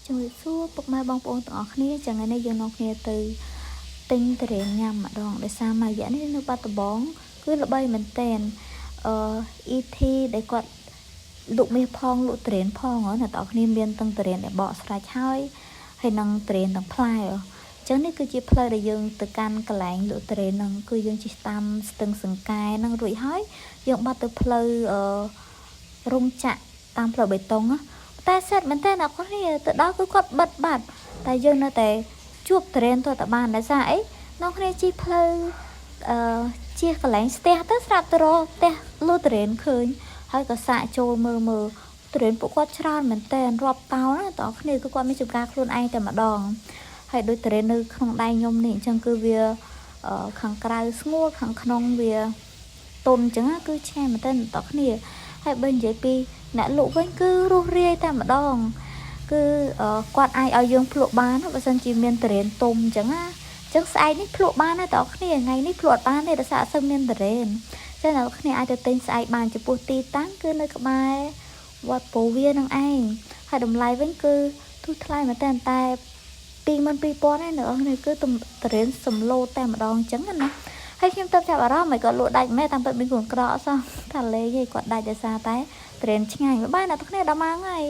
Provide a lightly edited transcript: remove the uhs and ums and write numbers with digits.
ជំរាបសួរពុកម៉ែបងប្អូនទាំងអស់គ្នាចឹងថ្ងៃនេះយើងនាំគ្នាទៅទិញទុរេនញ៉ាំម្ដងដោយសារមួយរយៈនេះនៅបាត់ដំបងគឺល្បីមែនតែនET ដែលគាត់លក់មាសផងលក់ទុរេនផងអ្នកទាំងអស់គ្នាមានទាំងទុរេនដែលបកស្រាច់ហើយនឹងទុរេនទាំងផ្លែចឹងនេះគឺជាផ្លូវដែលយើងទៅកាន់កន្លែងលក់ទុរេនហ្នឹងគឺយើងជិះតាមស្ទឹងសង្កែហ្នឹងរួចហើយយើងបាត់ទៅផ្លូវរោងចក្រតាមផ្លូវបេតុងតែសិតមែនតើអ្នកគ្នាទៅដល់គឺគាត់បិទបាត់តែយើងនៅតែជួបទុរេនទៅតែបានដោយសារអីអ្នកគ្នាជិះផ្លូវជិះកន្លែងស្ទះទៅស្រាប់ទៅរកផ្ទះលក់ទុរេនឃើញហើយក៏សាកចូលមើលទុរេនពួកគាត់ច្រើនមែនតើរាប់តោនណាតើគ្នាគឺគាត់មានចំការខ្លួនឯងតែម្ដងហើយដូចទុរេននៅក្នុងដៃខ្ញុំនេះអញ្ចឹងគឺវាខាងក្រៅស្ងួតខាងក្នុងវាទុនអញ្ចឹងគឺឆ្ងាញ់មែនតើតើគ្នាហើយបើនិយាយពីអ្នកលក់វិញគឺរស់រាយតែម្ដងគឺគាត់អាចឲ្យយើងភ្លក់បានបើសិនជាមានទុរេនទុំអញ្ចឹងណាអញ្ចឹងស្អែកនេះភ្លក់បានតែតើគ្នាថ្ងៃនេះភ្លក់បានទេដោយសារអត់សូវមានទុរេនចឹងអ្នកគ្នាអាចទៅទិញស្អែកបានចំពោះទីតាំងគឺនៅក្បែរវត្តពោវានឹងឯងហើយតម្លៃវិញគឺទូថ្លៃមែនតែ22,000ឯនៅអស់នេះគឺទុរេនសំឡូតតែម្ដងអញ្ចឹងណាហើយខ្ញុំទៅចាប់អារម្មណ៍មិនគាត់លក់ដាច់មែនតាមពិតមានខ្លួនក្រក់សោះថាលេងឯងគាត់ដាច់ដោយសារតែទុរេនឆ្ងាញ់បាយអ្នកទាំងគ្នាដល់ម៉ោងហើយ